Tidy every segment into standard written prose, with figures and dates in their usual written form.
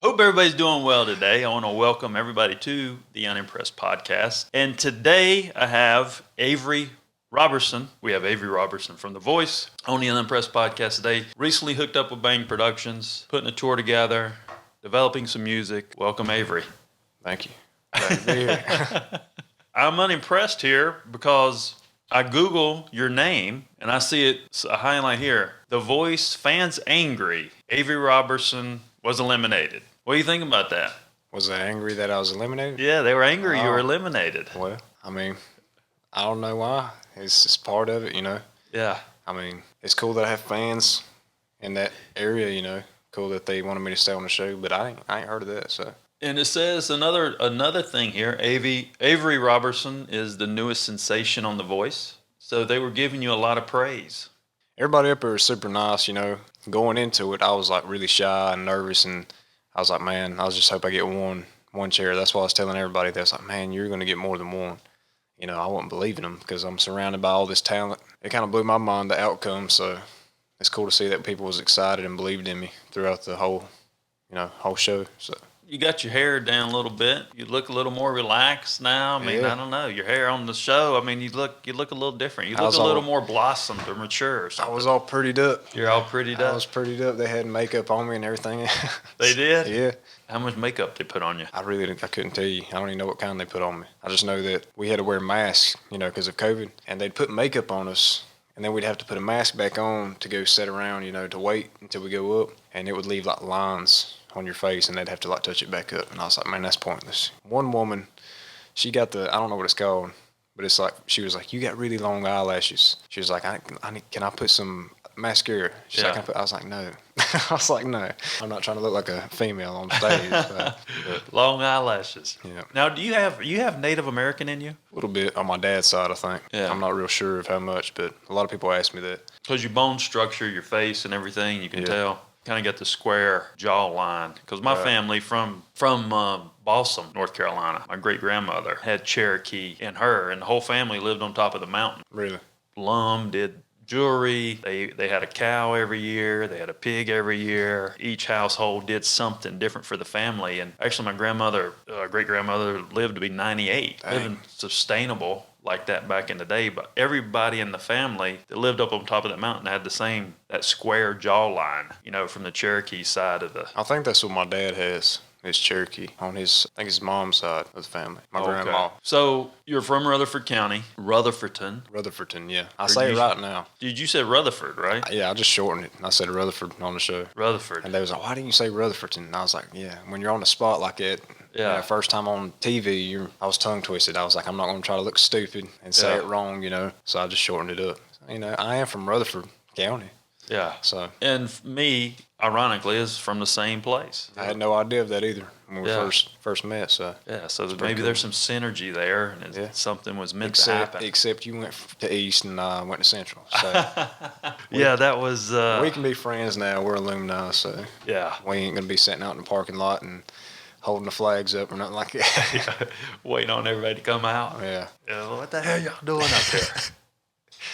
Hope everybody's doing well today. I want to welcome everybody to the Unimpressed Podcast. And today I have Avery Roberson. We have Avery Roberson from The Voice on the Unimpressed Podcast today. Recently hooked up with Bang Productions, putting a tour together, developing some music. Welcome, Avery. Thank you. Glad to be here. I'm unimpressed here because I Google your name and I see it's a highlight here. The Voice fans angry. Avery Roberson was eliminated. What do you think about that? Was I angry that I was eliminated? Yeah, they were angry you were eliminated. Well, I mean, I don't know why. It's part of it, you know. Yeah. I mean, it's cool that I have fans in that area, you know. Cool that they wanted me to stay on the show, but I ain't heard of that, so. And it says another thing here. Avery Roberson is the newest sensation on The Voice. So they were giving you a lot of praise. Everybody up here is super nice, you know. Going into it, I was like really shy and nervous, and I was like, man, I was just hope I get one chair. That's why I was telling everybody that. I was like, man, you're going to get more than one. You know, I wasn't believing them because I'm surrounded by all this talent. It kind of blew my mind, the outcome, so it's cool to see that people was excited and believed in me throughout the whole show, so. You got your hair down a little bit. You look a little more relaxed now. I mean, Yeah. I don't know. Your hair on the show, I mean, you look a little different. You look a little more blossomed or mature or I something. was all prettied up. You're all prettied up? I was prettied up. They had makeup on me and everything. They did? Yeah. How much makeup they put on you? I couldn't tell you. I don't even know what kind they put on me. I just know that we had to wear masks, you know, because of COVID. And they'd put makeup on us, and then we'd have to put a mask back on to go sit around, you know, to wait until we go up. And it would leave like lines on your face, and they'd have to like touch it back up. And I was like, man, that's pointless. One woman, she got I don't know what it's called, but it's like, she was like, you got really long eyelashes. She was like, can I put some mascara? She's like, I was like, no. I was like, no. I'm not trying to look like a female on stage. But, Long eyelashes. yeah. Now, do you have Native American in you? A little bit on my dad's side, I think. Yeah. I'm not real sure of how much, but a lot of people ask me that. Because your bone structure, your face and everything, you can Yeah. tell. Kind of got the square jawline. Because my Right. family from Balsam, North Carolina, my great-grandmother had Cherokee in her, and the whole family lived on top of the mountain. Really? Plum did jewelry. They had a cow every year. They had a pig every year. Each household did something different for the family. And actually, my great-grandmother lived to be 98, Dang. living sustainable like that back in the day. But everybody in the family that lived up on top of that mountain had that square jawline, you know, from the Cherokee side of the... I think that's what my dad has. It's Cherokee on his mom's side of the family. My grandma. So you're from Rutherford County, Rutherfordton. Rutherfordton, yeah. I say it right now. Did you say Rutherford, right? Yeah, I just shortened it. I said Rutherford on the show. Rutherford. And they was like, why didn't you say Rutherfordton? And I was like, yeah, when you're on the spot like that, Yeah. you know, first time on TV, I was tongue twisted. I was like, I'm not going to try to look stupid and say it wrong, you know. So I just shortened it up. You know, I am from Rutherford County. Yeah. So. And me, ironically, is from the same place. I had no idea of that either when we first met. So yeah, so maybe there's some synergy there, and something was meant to happen. Except you went to East and I went to Central. So that was. we can be friends now. We're alumni, so yeah, we ain't gonna be sitting out in the parking lot and holding the flags up or nothing like that. Waiting on everybody to come out. Yeah. Well, what the hell y'all doing up there?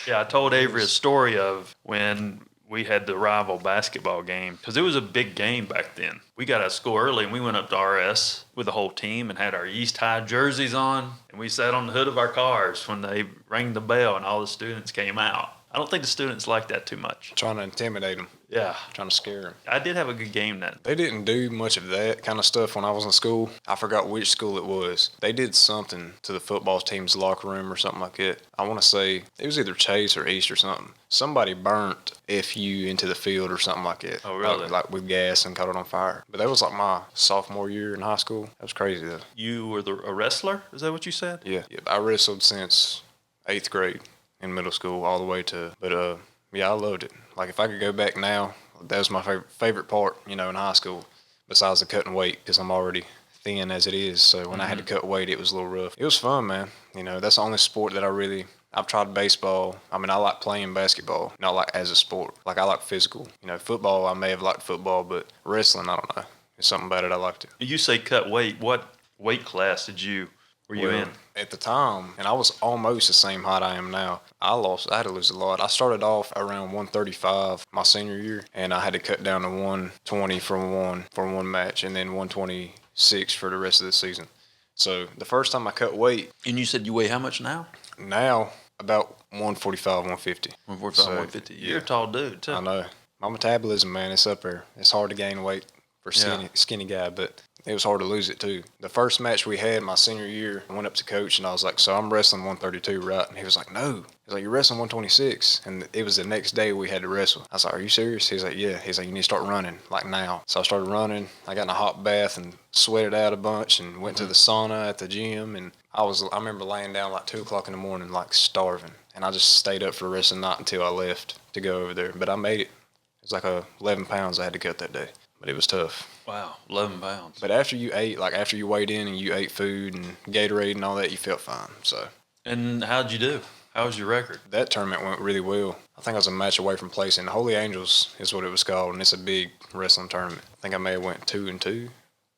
Yeah, I told Avery a story of when we had the rival basketball game, because it was a big game back then. We got out of school early, and we went up to RS with the whole team and had our East High jerseys on, and we sat on the hood of our cars when they rang the bell and all the students came out. I don't think the students like that too much. Trying to intimidate them. Yeah. Trying to scare them. I did have a good game then. They didn't do much of that kind of stuff when I was in school. I forgot which school it was. They did something to the football team's locker room or something like that. I want to say it was either Chase or East or something. Somebody burnt FU into the field or something like that. Oh, really? Like with gas and caught it on fire. But that was like my sophomore year in high school. That was crazy though. You were a wrestler? Is that what you said? Yeah. I wrestled since 8th grade in middle school all the way to, but yeah, I loved it. Like if I could go back now, that was my favorite part, you know, in high school, besides the cutting weight, because I'm already thin as it is. So when I had to cut weight, it was a little rough. It was fun, man. You know, that's the only sport that I've tried baseball. I mean, I like playing basketball, not like as a sport. Like I like physical. You know, football, I may have liked football, but wrestling, I don't know. There's something about it I liked it. You say cut weight. What weight class did you were you in? At the time, and I was almost the same height I am now. I had to lose a lot. I started off around 135 my senior year, and I had to cut down to 120 for one match, and then 126 for the rest of the season. So the first time I cut weight, And you said you weigh how much now? now about 145, 150. 145, So, 150. You're a tall dude, too. I know. My metabolism, man, it's up there. It's hard to gain weight for a skinny guy, but it was hard to lose it too. The first match we had my senior year, I went up to coach and I was like, so I'm wrestling 132, right? And he was like, no. He's like, you're wrestling 126. And it was the next day we had to wrestle. I was like, are you serious? He's like, yeah. He's like, you need to start running, like now. So I started running. I got in a hot bath and sweated out a bunch and went to the sauna at the gym. And I remember laying down like 2 o'clock in the morning, like starving. And I just stayed up for the rest of the night until I left to go over there. But I made it. It was like 11 pounds I had to cut that day. But it was tough. Wow, 11 pounds. But after you ate, like after you weighed in and you ate food and Gatorade and all that, you felt fine. So. And how'd you do? How was your record? That tournament went really well. I think I was a match away from placing. Holy Angels is what it was called, and it's a big wrestling tournament. I think I may have went 2-2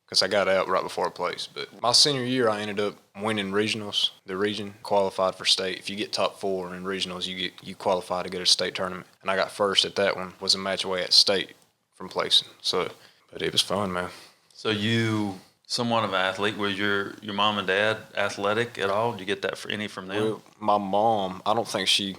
because I got out right before I placed. But my senior year, I ended up winning regionals. The region qualified for state. If you get top 4 in regionals, you qualify to go to state tournament. And I got first at that one. Was a match away at state from placing. So, but it was fun, man. So you somewhat of an athlete. Was your mom and dad athletic at all? Did you get that from them? Well, my mom, I don't think she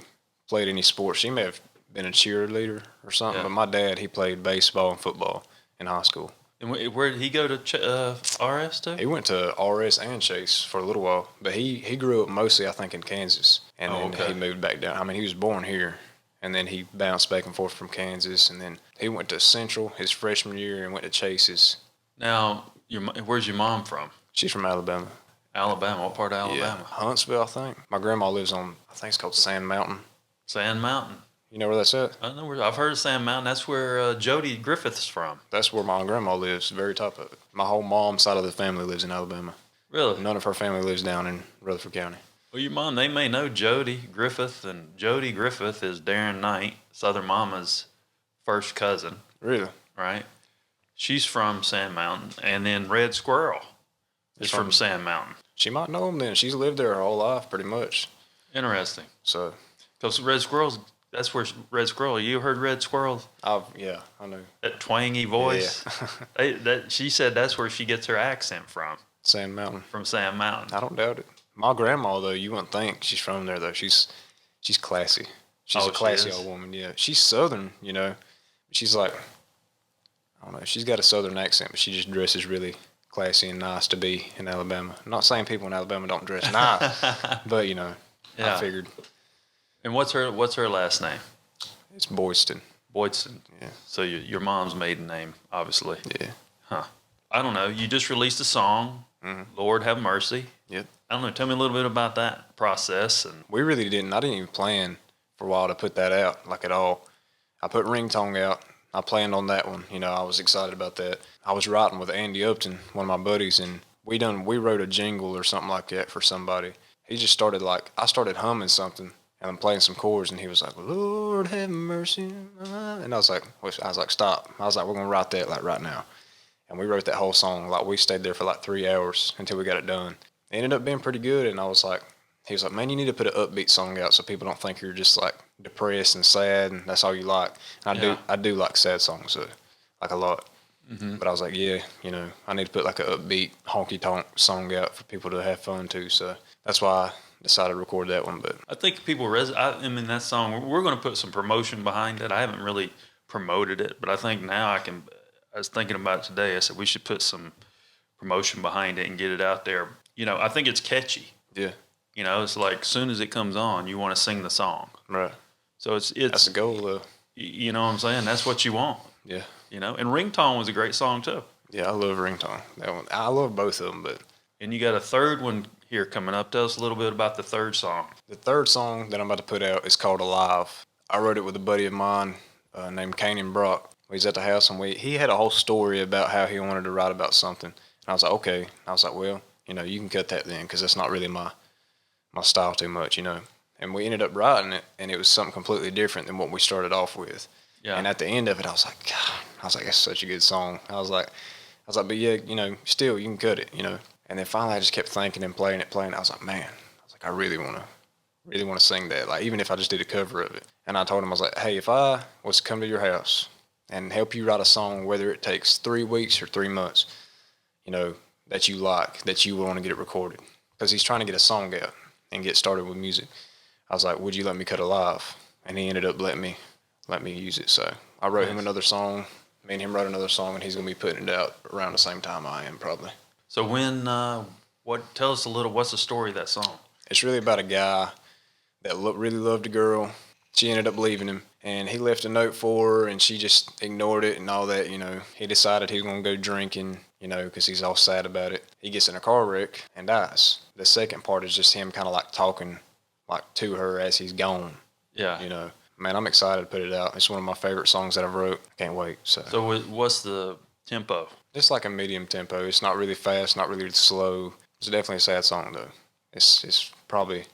played any sports. She may have been a cheerleader or something, Yeah. but my dad, he played baseball and football in high school. And where did he go to RS too? He went to RS and Chase for a little while, but he grew up mostly, I think, in Kansas, and then he moved back down. I mean, he was born here, and then he bounced back and forth from Kansas, and then he went to Central his freshman year and went to Chase's. Now, where's your mom from? She's from Alabama. Alabama. What part of Alabama? Yeah, Huntsville, I think. My grandma lives on, I think it's called Sand Mountain. Sand Mountain. You know where that's at? I know I've heard of Sand Mountain. That's where Jody Griffith's from. That's where my grandma lives, very top of it. My whole mom's side of the family lives in Alabama. Really? None of her family lives down in Rutherford County. Well, your mom, they may know Jody Griffith, and Jody Griffith is Darren Knight, Southern Mama's first cousin. Really? Right? She's from Sand Mountain, and then Red Squirrel is from Sand Mountain. She might know him then. She's lived there her whole life, pretty much. Interesting. So, because Red Squirrel's, that's where Red Squirrel, you heard Red Squirrel? yeah, I know. That twangy voice? Yeah. She said that's where she gets her accent from. Sand Mountain. From Sand Mountain. I don't doubt it. My grandma, though, you wouldn't think she's from there, though. She's classy. She's a classy old woman, yeah. She's Southern, you know. She's like, I don't know, she's got a Southern accent, but she just dresses really classy and nice to be in Alabama. I'm not saying people in Alabama don't dress nice, but, you know, Yeah. I figured. And what's her last name? It's Boyston. Boydston. Yeah. So your mom's maiden name, obviously. Yeah. Huh. I don't know. You just released a song, Lord Have Mercy. Yep. I don't know. Tell me a little bit about that process. And We really didn't. I didn't even plan for a while to put that out, like at all. I put Ringtone out. I planned on that one. You know, I was excited about that. I was writing with Andy Upton, one of my buddies, and we wrote a jingle or something like that for somebody. He just started I started humming something, and I'm playing some chords, and he was like, Lord have mercy. And I was like, stop. I was like, we're going to write that like right now. And we wrote that whole song. Like, we stayed there for like 3 hours until we got it done. It ended up being pretty good, and he was like, man, you need to put an upbeat song out so people don't think you're just like depressed and sad and that's all you like. And I do like sad songs, like a lot. Mm-hmm. But I was like, yeah, you know, I need to put like an upbeat honky tonk song out for people to have fun too. So that's why I decided to record that one. But I think people I mean, that song, we're going to put some promotion behind it. I haven't really promoted it, but I think now I was thinking about it today. I said we should put some promotion behind it and get it out there. You know, I think it's catchy. yeah, You know, it's like as soon as it comes on, you want to sing the song. right. So it's That's the goal, though. You know what I'm saying? That's what you want. Yeah, You know, and Ringtone was a great song too. yeah. I love Ringtone. That one, I love both of them. But And you got a third one here coming up. Tell us a little bit about the third song. the third song that I'm about to put out is called Alive. I wrote it with a buddy of mine named Kanan Brock. We was at the house, and he had a whole story about how he wanted to write about something. And I was like, okay. I was like, well, you know, you can cut that then, because that's not really my style too much, you know. And we ended up writing it, and it was something completely different than what we started off with. Yeah. And at the end of it, I was like, God, that's such a good song. I was like, but yeah, you know, still you can cut it, you know. And then finally, I just kept thinking and playing it. I was like, man, I really want to sing that. Like, even if I just did a cover of it. And I told him, I was like, hey, if I was to come to your house and help you write a song, whether it takes 3 weeks or 3 months, you know, that you like, that you want to get it recorded. Because he's trying to get a song out and get started with music. I was like, would you let me cut it live? And he ended up letting me use it. So I wrote him another song. Me and him wrote another song, and he's going to be putting it out around the same time I am, probably. So tell us a little, what's the story of that song? It's really about a guy that really loved a girl. She ended up leaving him, and he left a note for her, and she just ignored it and all that, you know. He decided he was going to go drinking, you know, because he's all sad about it. He gets in a car wreck and dies. The second part is just him kind of like talking like to her as he's gone. Yeah. You know, man, I'm excited to put it out. It's one of my favorite songs that I've wrote. I can't wait. So what's the tempo? It's like a medium tempo. It's not really fast, not really slow. It's definitely a sad song, though. It's probably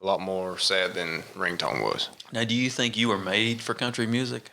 a lot more sad than Ringtone was. Now, do you think you were made for country music?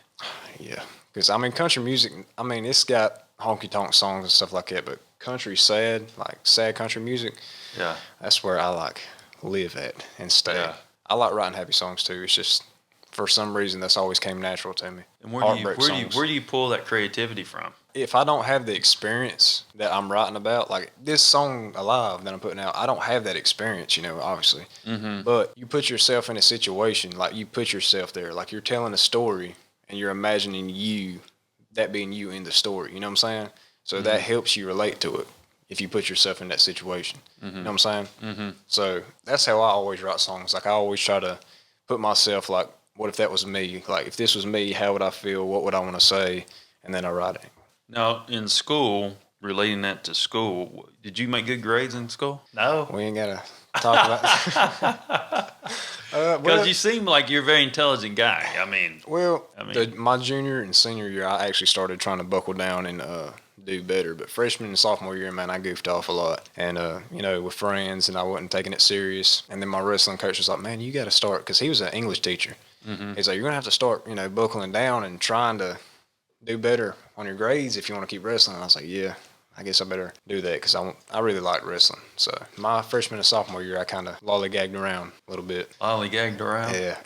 Yeah. Because, I mean, country music, I mean, it's got honky-tonk songs and stuff like that, but country sad, like sad country music, yeah, that's where I, like, live at and stay. Yeah. I like writing happy songs, too. It's just, for some reason, that's always came natural to me. And where do you pull that creativity from? If I don't have the experience that I'm writing about, like this song Alive that I'm putting out, I don't have that experience, you know, obviously. Mm-hmm. But you put yourself in a situation, like you put yourself there, like you're telling a story and you're imagining that being you in the story, you know what I'm saying? So that helps you relate to it if you put yourself in that situation. You know what I'm saying? Mm-hmm. So that's how I always write songs. Like I always try to put myself like, what if that was me? Like if this was me, how would I feel? What would I want to say? And then I write it. Now, in school, relating that to school, did you make good grades in school? No. We ain't got to talk about Because you seem like you're a very intelligent guy. I mean, my junior and senior year, I actually started trying to buckle down and do better. But freshman and sophomore year, man, I goofed off a lot. And, you know, with friends, and I wasn't taking it serious. And then my wrestling coach was like, man, you got to start, because he was an English teacher. Mm-hmm. He's like, you're going to have to start, you know, buckling down and trying to do better on your grades if you want to keep wrestling. And I was like, yeah, I guess I better do that because I really like wrestling. So my freshman and sophomore year, I kind of lollygagged around a little bit. Lollygagged around? Yeah.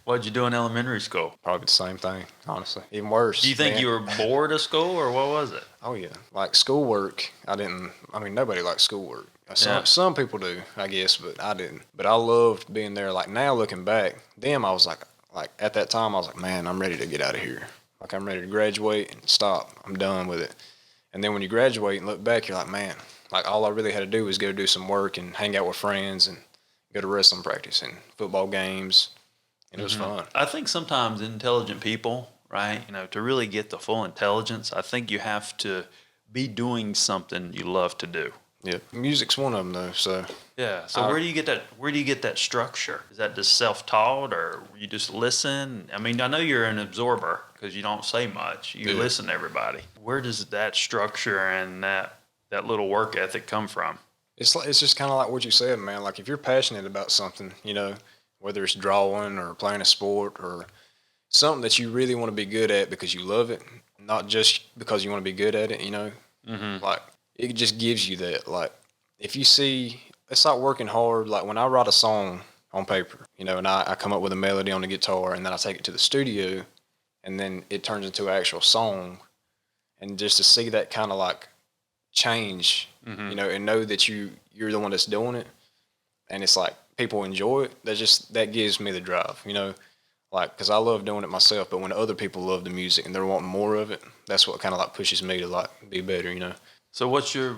What'd you do in elementary school? Probably the same thing, honestly. Even worse. Do you think you were bored of school, or what was it? Oh, yeah. Like schoolwork, nobody likes schoolwork. Some people do, I guess, but I didn't. But I loved being there. Like now looking back, I was like at that time, I was like, man, I'm ready to get out of here. Like I'm ready to graduate and stop. I'm done with it. And then when you graduate and look back, you're like, man, like all I really had to do was go do some work and hang out with friends and go to wrestling practice and football games. And it was fun. I think sometimes intelligent people, right, you know, to really get the full intelligence, I think you have to be doing something you love to do. Yeah, music's one of them though. So yeah. So where do you get that? Where do you get that structure? Is that just self-taught, or you just listen? I mean, I know you're an absorber because you don't say much. You listen to everybody. Where does that structure and that little work ethic come from? It's just kind of like what you said, man. Like if you're passionate about something, you know, whether it's drawing or playing a sport or something that you really want to be good at because you love it, not just because you want to be good at it, you know, like. It just gives you that, like, if you see, it's like working hard. Like when I write a song on paper, you know, and I come up with a melody on the guitar and then I take it to the studio and then it turns into an actual song. And just to see that kind of like change, you know, and know that you're the one that's doing it. And it's like people enjoy it. That gives me the drive, you know, like, cause I love doing it myself. But when other people love the music and they're wanting more of it, that's what kind of like pushes me to like be better, you know. So what's your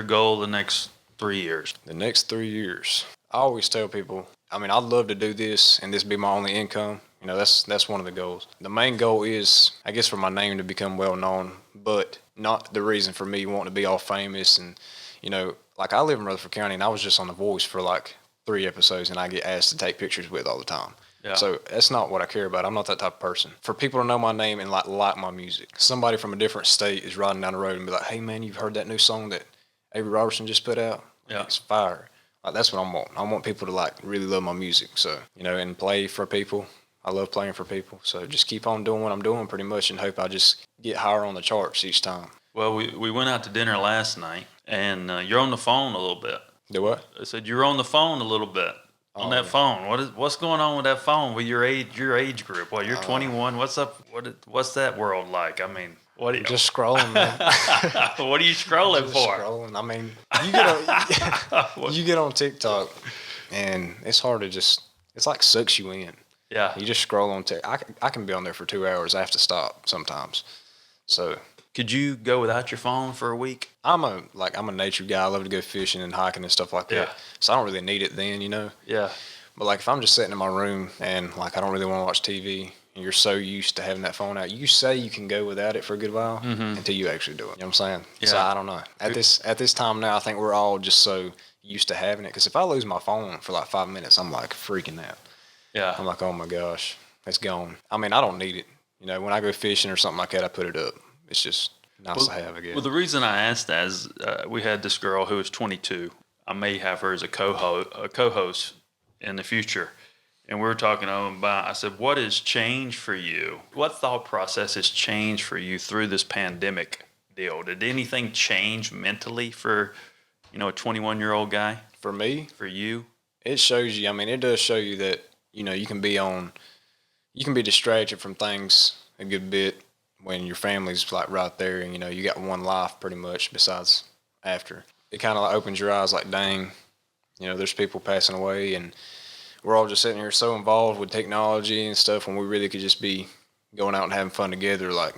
goal the next 3 years? The next 3 years, I always tell people, I mean, I'd love to do this and this be my only income. You know, that's one of the goals. The main goal is, I guess, for my name to become well known, but not the reason for me wanting to be all famous. And, you know, like I live in Rutherford County and I was just on The Voice for like 3 episodes and I get asked to take pictures with all the time. Yeah. So that's not what I care about. I'm not that type of person. For people to know my name and like my music, somebody from a different state is riding down the road and be like, hey man, you've heard that new song that Avery Roberson just put out? Yeah. It's fire. Like that's what I want. I want people to like really love my music. So, you know, and play for people. I love playing for people. So just keep on doing what I'm doing pretty much and hope I just get higher on the charts each time. Well, we went out to dinner last night, and you're on the phone a little bit. Do what? I said you're on the phone a little bit on that phone. What's going on with that phone with your age group? Well, you're 21. What's up? What's that world like? I mean, what are you, Just scrolling, man. what are you scrolling Just for? scrolling. I mean, you get on TikTok, and it's hard to just. It's like sucks you in. Yeah. You just scroll on TikTok. I can be on there for 2 hours. I have to stop sometimes. So. Could you go without your phone for a week? I'm a nature guy. I love to go fishing and hiking and stuff like that. Yeah. So I don't really need it then, Yeah. But like if I'm just sitting in my room and like I don't really want to watch TV and you're so used to having that phone out, you say you can go without it for a good while until you actually do it. You know what I'm saying? Yeah. So I don't know. At this time now, I think we're all just so used to having it. Because if I lose my phone for like 5 minutes, I'm like freaking out. Yeah. I'm like, oh my gosh, it's gone. I mean, I don't need it. When I go fishing or something like that, I put it up. It's just nice to have, I guess. Well, the reason I asked that is we had this girl who was 22. I may have her as a co-host in the future. And we were talking about, I said, what has changed for you? What thought process has changed for you through this pandemic deal? Did anything change mentally for, a 21-year-old guy? For me? For you? It shows you, it does show you that, you can be distracted from things a good bit when your family's like right there and, you got one life pretty much besides after. It kind of like opens your eyes like, dang, there's people passing away and we're all just sitting here so involved with technology and stuff when we really could just be going out and having fun together, like,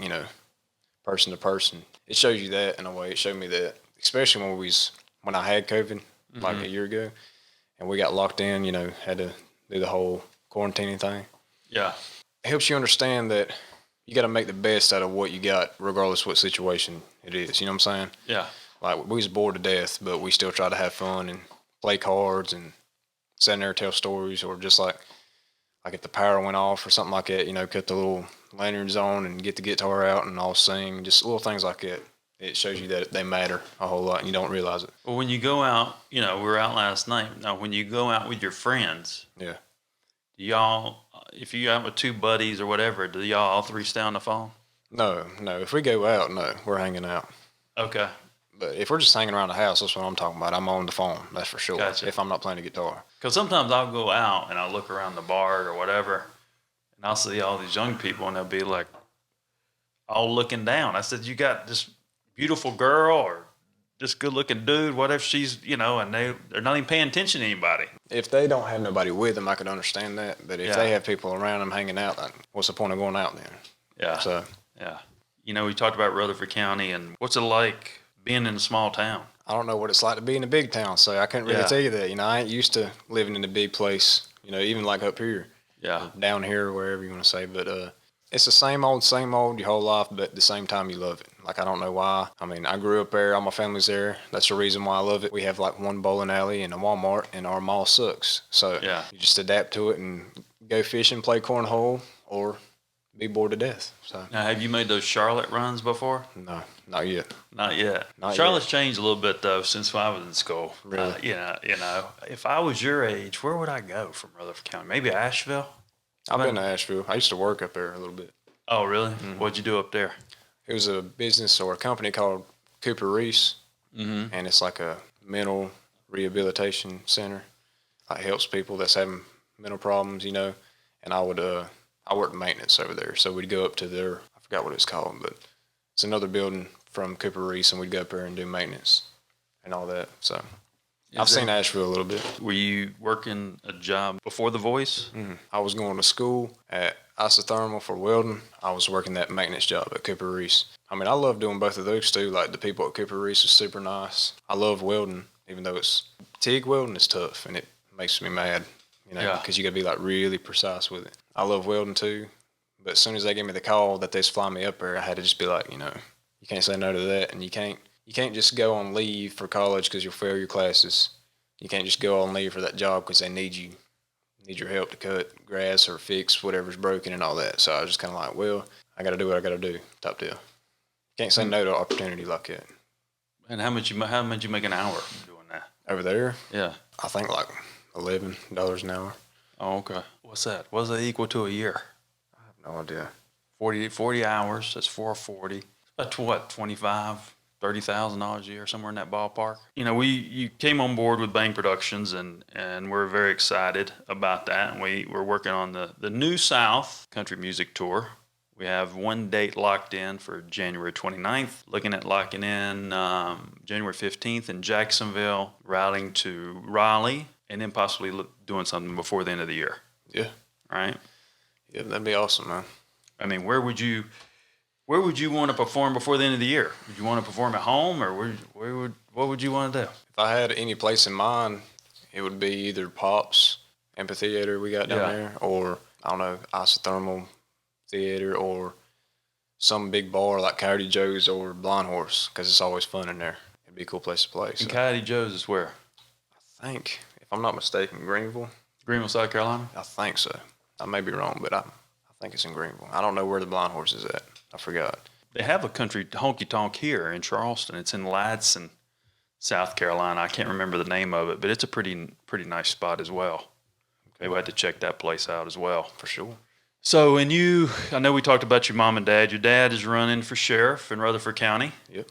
person to person. It shows you that in a way. It showed me that, especially when I had COVID, like a year ago, and we got locked in, had to do the whole quarantining thing. Yeah. It helps you understand that you got to make the best out of what you got, regardless what situation it is. You know what I'm saying? Yeah. Like, we was bored to death, but we still try to have fun and play cards and sit in there and tell stories, or just like if the power went off or something like that, cut the little lanterns on and get the guitar out and all sing, just little things like that. It shows you that they matter a whole lot and you don't realize it. Well, when you go out, we were out last night. Now, when you go out with your friends, Yeah. do y'all, if you out with two buddies or whatever, do y'all all three stay on the phone? No. If we go out, no, we're hanging out. Okay. But if we're just hanging around the house, that's what I'm talking about. I'm on the phone, that's for sure. Gotcha. If I'm not playing the guitar. Because sometimes I'll go out and I'll look around the bar or whatever, and I'll see all these young people, and they'll be like, all looking down. I said, you got this beautiful girl or this good-looking dude, whatever she's, and they're not even paying attention to anybody. If they don't have nobody with them, I could understand that. But if they have people around them hanging out, like, what's the point of going out then? Yeah. So. Yeah. We talked about Rutherford County, and what's it like being in a small town? I don't know what it's like to be in a big town, so I couldn't really tell you that. I ain't used to living in a big place, even like up here. Yeah. Down here, wherever you want to say. But it's the same old your whole life, but at the same time you love it. Like, I don't know why. I grew up there. All my family's there. That's the reason why I love it. We have like one bowling alley and a Walmart, and our mall sucks. So you just adapt to it and go fishing, play cornhole, or be bored to death. So Now, have you made those Charlotte runs before? no, not yet. Not yet. Not Charlotte's yet. changed a little bit though since I was in school. Really? If I was your age, where would I go from Rutherford County? Maybe Asheville. I've been to Asheville. I used to work up there a little bit. Oh, really? What'd you do up there? It was a business or a company called Cooper Reese, and it's like a mental rehabilitation center. It helps people that's having mental problems, and I worked maintenance over there, so we'd go up to their, I forgot what it's called, but it's another building from Cooper Reese, and we'd go up there and do maintenance and all that. So I've seen Asheville a little bit. Were you working a job before The Voice? I was going to school at isothermal for welding. I was working that maintenance job at Cooper Reese. I love doing both of those too. Like, the people at Cooper Reese is super nice. I love welding, even though TIG welding is tough and it makes me mad, because you got to be like really precise with it. I love welding too, but as soon as they gave me the call that they'd fly me up there, I had to just be like, you can't say no to that, and you can't just go on leave for college because you'll fail your classes. You can't just go on leave for that job because they need your help to cut grass or fix whatever's broken and all that. So I was just kind of like, well, I got to do what I got to do. Top deal. Can't say no to an opportunity like that. And how much you make an hour doing that? Over there? Yeah. I think like $11 an hour. Oh, okay. What's that? What's that equal to a year? I have no idea. 40 hours. That's 440. About what, 25, $30,000 a year, somewhere in that ballpark. You know, you came on board with Bang Productions, and we're very excited about that. And we're working on the New South Country Music Tour. We have one date locked in for January 29th, looking at locking in January 15th in Jacksonville, routing to Raleigh, and then possibly doing something before the end of the year. Yeah. Right? Yeah, that'd be awesome, man. I mean, where would you want to perform before the end of the year? Would you want to perform at home, or what would you want to do? If I had any place in mind, it would be either Pops Amphitheater we got down there, or, I don't know, Isothermal Theater, or some big bar like Coyote Joe's or Blind Horse, because it's always fun in there. It'd be a cool place to play. And Coyote Joe's is where? I think, if I'm not mistaken, Greenville, South Carolina? I think so. I may be wrong, but I think it's in Greenville. I don't know where the Blind Horse is at. I forgot. They have a country honky-tonk here in Charleston. It's in Ladson, South Carolina. I can't remember the name of it, but it's a pretty nice spot as well. Okay. We had to check that place out as well. For sure. So, and I know we talked about your mom and dad. Your dad is running for sheriff in Rutherford County. Yep.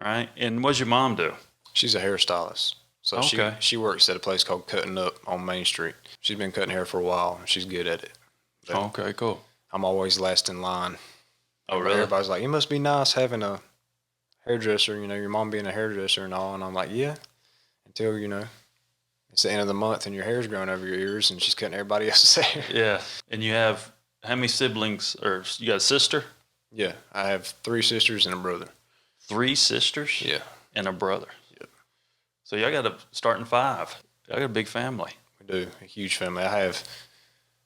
Right? And what does your mom do? She's a hairstylist. So she works at a place called Cutting Up on Main Street. She's been cutting hair for a while, and she's good at it. But okay, cool. I'm always last in line. Oh, really? Everybody's like, it must be nice having a hairdresser, your mom being a hairdresser and all. And I'm like, yeah, until, it's the end of the month and your hair's growing over your ears and she's cutting everybody else's hair. Yeah. And you have how many siblings? Or you got a sister? Yeah. I have 3 sisters and a brother. 3 sisters? Yeah. And a brother? Yep. So y'all got a starting 5. Y'all got a big family. We do. A huge family. I have,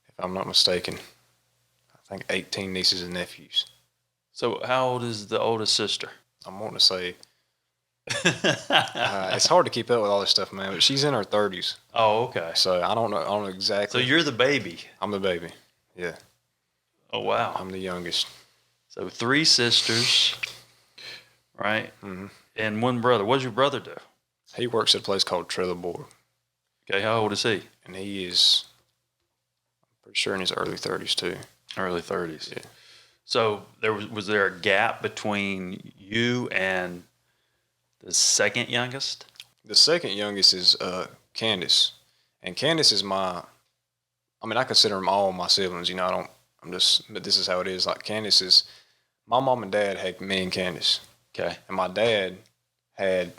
if I'm not mistaken, I think 18 nieces and nephews. So how old is the oldest sister? I'm wanting to say, it's hard to keep up with all this stuff, man, but she's in her 30s. Oh, okay. So I don't know exactly. So you're the baby. I'm the baby. Yeah. Oh, wow. I'm the youngest. So 3 sisters, right? Mm-hmm. And 1 brother. What does your brother do? He works at a place called Trelleborg. Okay, how old is he? And he is, I'm pretty sure, in his early 30s too. Early 30s. Yeah. So was there a gap between you and the second youngest? The second youngest is Candace. And Candace is I consider them all my siblings, but this is how it is. Like, Candace is, my mom and dad had me and Candace. Okay. And my dad had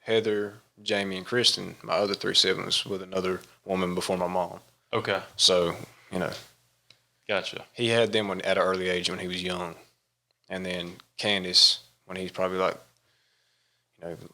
Heather, Jamie, and Kristen, my other 3 siblings, with another woman before my mom. Okay. So, Gotcha. he had them at an early age when he was young. And then Candace, when he's probably like,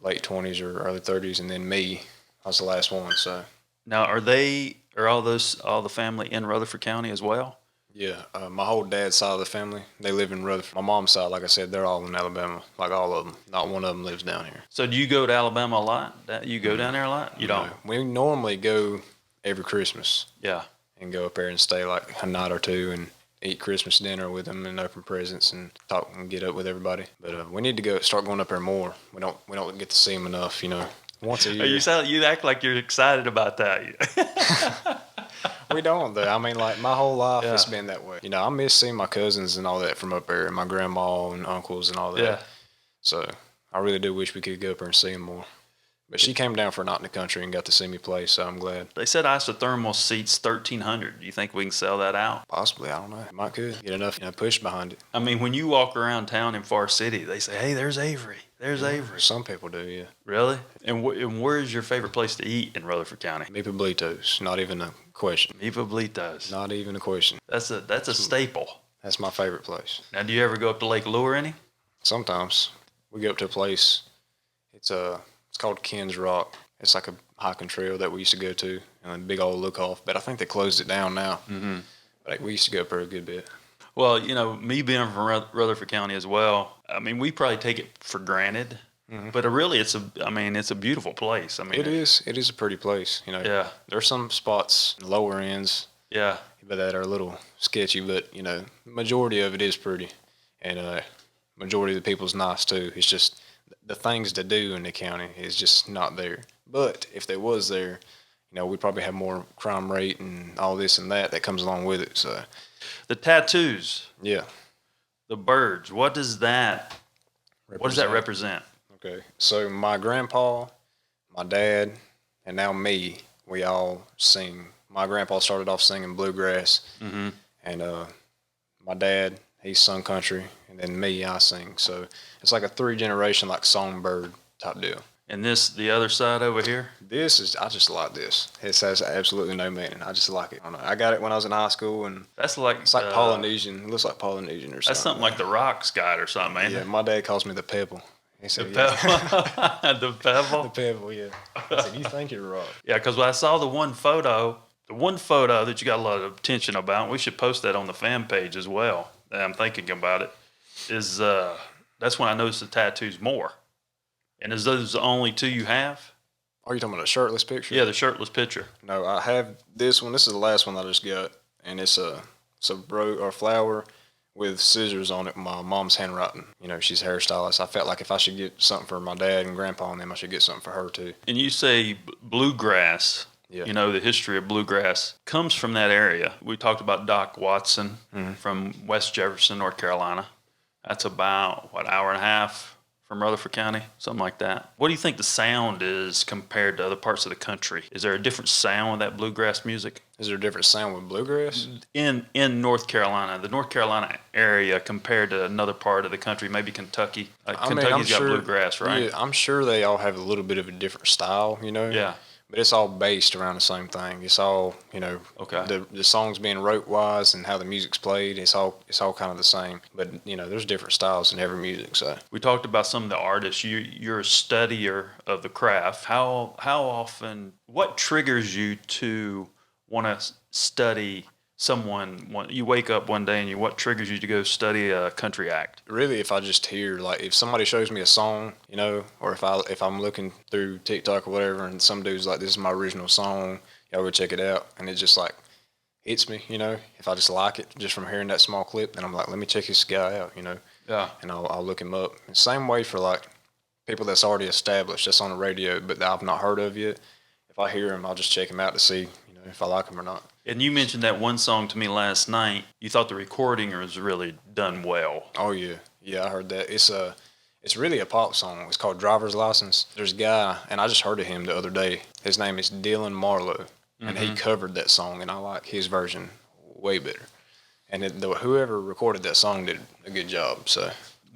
late 20s or early 30s. And then me, I was the last one, so. Now, are all the family in Rutherford County as well? Yeah, my whole dad's side of the family, they live in Rutherford. My mom's side, like I said, they're all in Alabama, like all of them. Not one of them lives down here. So do you go to Alabama a lot? You go down there a lot? You don't? We normally go every Christmas. Yeah. And go up there and stay like a night or 2 and eat Christmas dinner with them and open presents and talk and get up with everybody. But we need to start going up there more. We don't get to see them enough, once a year. You act like you're excited about that. We don't, though. I mean, like, my whole life has been that way. I miss seeing my cousins and all that from up there, and my grandma and uncles and all that. Yeah. So I really do wish we could go up there and see them more. But she came down for a night in the country and got to see me play, so I'm glad. They said Isothermal seats 1,300. Do you think we can sell that out? Possibly. I don't know. Might could. Get enough push behind it. I mean, when you walk around town in Far City, they say, hey, there's Avery. There's Avery. Some people do, yeah. Really? And where is your favorite place to eat in Rutherford County? Mi Pueblitos. Not even a question. Mi Pueblitos. Not even a question. That's a staple. That's my favorite place. Now, do you ever go up to Lake Lure any? Sometimes. We go up to a place. It's called Ken's Rock. It's like a hiking trail that we used to go to, and a big old look off. But I think they closed it down now. Mm-hmm. But we used to go up there a good bit. Well, me being from Rutherford County as well, I mean, we probably take it for granted. Mm-hmm. But really, it's a beautiful place. I mean, it is a pretty place. Yeah. There's some spots, lower ends. Yeah. But that are a little sketchy. But majority of it is pretty, and majority of the people's nice too. It's just the things to do in the county is just not there. But if they was there, we'd probably have more crime rate and all this and that comes along with it. So, the tattoos. Yeah. The birds. What does that represent? Okay, so my grandpa, my dad, and now me, we all sing. My grandpa started off singing bluegrass, and my dad, he sung country, and then me, I sing. So it's like a 3-generation, like songbird type deal. And the other side over here? I just like this. It has absolutely no meaning. I just like it. I don't know. I got it when I was in high school, and it's like Polynesian. It looks like Polynesian or something. That's something like the rocks god or something, man. Yeah, my dad calls me the pebble. He said, the pebble? The pebble? The pebble, yeah. I said, you think you're rock. Yeah, because when I saw the one photo that you got a lot of attention about, we should post that on the fan page as well. I'm thinking about it. That's when I noticed the tattoos more. And is those the only 2 you have? Are you talking about a shirtless picture? Yeah, the shirtless picture. No, I have this one. This is the last one I just got, and it's a flower with scissors on it. My mom's handwriting. You know, she's a hairstylist. I felt like if I should get something for my dad and grandpa and them, I should get something for her too. And you say bluegrass. Yeah. You know, the history of bluegrass comes from that area. We talked about Doc Watson from West Jefferson, North Carolina. That's about, hour and a half from Rutherford County, something like that. What do you think the sound is compared to other parts of the country? Is there a different sound with that bluegrass music? Is there a different sound with bluegrass? In North Carolina, the North Carolina area compared to another part of the country, maybe Kentucky. Kentucky's got bluegrass, right? Yeah, I'm sure they all have a little bit of a different style, you know? Yeah. But it's all based around the same thing. It's all, you know, the songs being wrote wise and how the music's played. It's all kind of the same. But you know, there's different styles in every music. So we talked about some of the artists. You're a studier of the craft. How often? What triggers you to want to study someone? You wake up one day and what triggers you to go study a country act? Really, if I just hear, like, if somebody shows me a song, you know, or if I'm looking through TikTok or whatever, and some dude's like, "This is my original song, y'all go check it out," and it just like hits me, you know. If I just like it just from hearing that small clip, then I'm like, let me check this guy out, you know. Yeah. And I'll look him up. And same way for like people that's already established, that's on the radio, but that I've not heard of yet. If I hear him, I'll just check him out to see, you know, if I like him or not. And you mentioned that one song to me last night. You thought the recording was really done well. Oh yeah, I heard that. It's really a pop song. It's called "Driver's License." There's a guy, and I just heard of him the other day. His name is Dylan Marlowe, and he covered that song, and I like his version way better. And whoever recorded that song did a good job. So,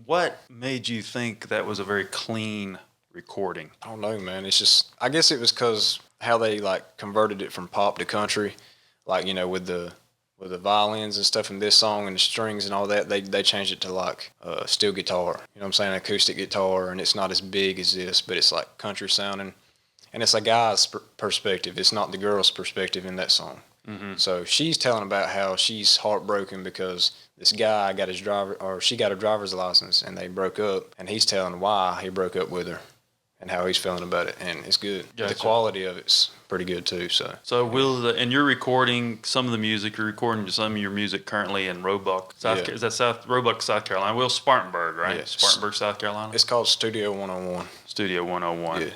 what made you think that was a very clean recording? I don't know, man. It's just, I guess it was because how they like converted it from pop to country. Like, you know, with the violins and stuff in this song and the strings and all that, they changed it to like steel guitar. You know what I'm saying? Acoustic guitar, and it's not as big as this, but it's like country sounding. And it's a guy's perspective. It's not the girl's perspective in that song. Mm-hmm. So she's telling about how she's heartbroken because this guy she got a driver's license and they broke up, and he's telling why he broke up with her and how he's feeling about it, and it's good. Gotcha. The quality of it's pretty good too. So and you're recording some of the music. You're recording some of your music currently in Roebuck, Roebuck, South Carolina? Well, Spartanburg, right? Yeah, Spartanburg, South Carolina. It's called Studio 101. Studio 101. Yeah,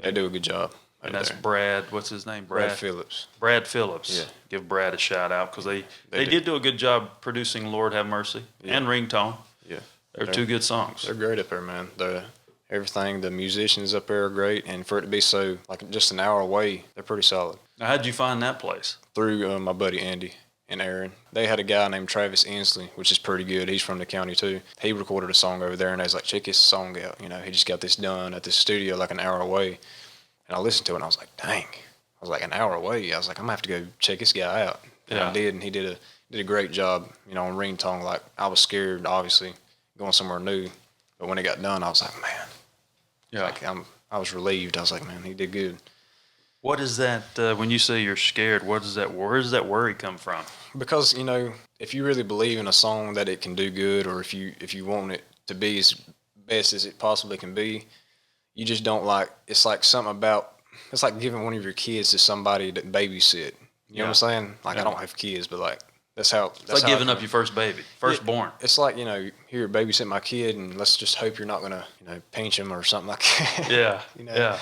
they do a good job. And that's there. Brad. What's his name? Brad Phillips. Brad Phillips. Yeah. Give Brad a shout out because they did do a good job producing "Lord Have Mercy" and "Ringtone." Yeah, they're 2 good songs. They're great up there, man. Everything, the musicians up there are great, and for it to be so, like, just an hour away, they're pretty solid. Now, how'd you find that place? Through my buddy Andy and Aaron. They had a guy named Travis Inslee, which is pretty good. He's from the county too. He recorded a song over there, and I was like, check his song out. You know, he just got this done at this studio like an hour away. And I listened to it, and I was like, dang. I was like, an hour away. I was like, I'm going to have to go check this guy out. And I did, and he did a great job, you know, on Ringtone. Like, I was scared, obviously, going somewhere new. But when it got done, I was like, man. Yeah, like I was relieved. I was like, man, he did good. What is that? When you say you're scared, where does that worry come from? Because, you know, if you really believe in a song that it can do good, or if you want it to be as best as it possibly can be, you just don't like. It's like something about. It's like giving one of your kids to somebody that babysit. You know what I'm saying? Like, I don't have kids, but like. That's it's like giving up your first baby, firstborn. It's like, you know, here, babysit my kid, and let's just hope you're not going to, you know, pinch him or something like that. Yeah, you know? Yeah.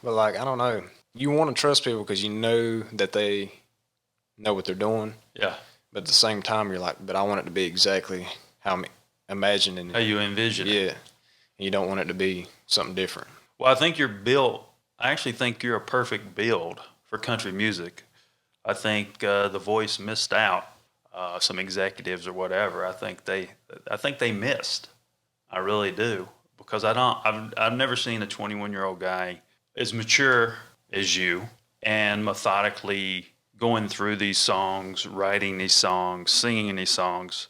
But, like, I don't know. You want to trust people because you know that they know what they're doing. Yeah. But at the same time, you're like, but I want it to be exactly how imagining How it. you envision it. Yeah. You don't want it to be something different. Well, I think you're built. I actually think you're a perfect build for country music. I think the Voice missed out. Some executives or whatever. I think they missed. I really do, because I've never seen a 21-year-old guy as mature as you and methodically going through these songs, writing these songs, singing these songs.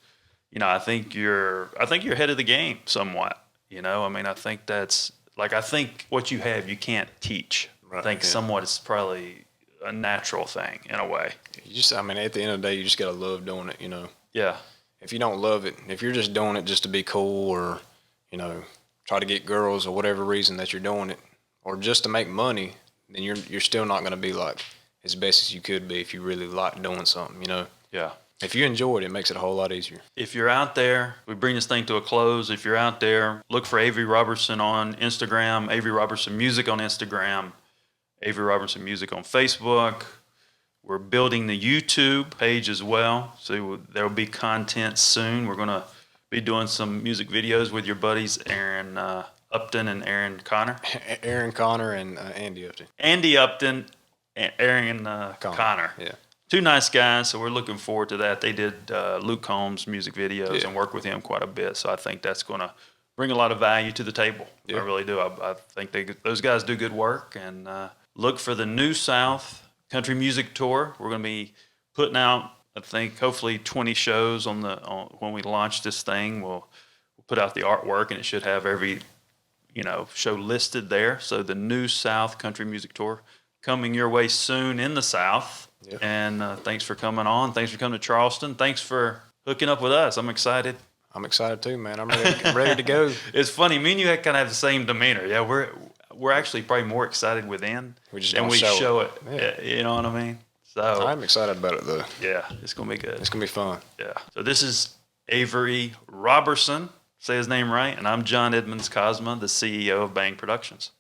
I think you're ahead of the game somewhat. I mean, I think I think what you have, you can't teach. Right, I think yeah. somewhat it's probably a natural thing in a way. I mean, at the end of the day, you just gotta love doing it. Yeah. If you don't love it, if you're just doing it just to be cool, or try to get girls, or whatever reason that you're doing it, or just to make money, then you're still not gonna be like as best as you could be if you really like doing something. Yeah. If you enjoy it, it makes it a whole lot easier. If you're out there, we bring this thing to a close. If you're out there, look for Avery Roberson on Instagram, Avery Roberson Music on Instagram, Avery Roberson Music on Facebook. We're building the YouTube page as well, so there will be content soon. We're going to be doing some music videos with your buddies Aaron Upton and Aaron Connor. Aaron Connor and Andy Upton. Andy Upton and Aaron Connor. Yeah. Two nice guys, so we're looking forward to that. They did Luke Combs' music videos and work with him quite a bit, so I think that's going to bring a lot of value to the table. Yeah. I really do. I think those guys do good work, and look for the New South Country Music Tour. We're going to be putting out, I think, hopefully 20 shows when we launch this thing. We'll put out the artwork, and it should have every show listed there. So the New South Country Music Tour coming your way soon in the South. Yeah. And thanks for coming on. Thanks for coming to Charleston. Thanks for hooking up with us. I'm excited. I'm excited too, man. I'm ready to go. It's funny. Me and you kind of have the same demeanor. Yeah, we're actually probably more excited within than we show it. Yeah. You know what I mean? So I'm excited about it though. yeah, it's gonna be good. It's gonna be fun. Yeah. So this is Avery Roberson. Say his name right. And I'm John Edmonds Cosma, the CEO of Bang Productions.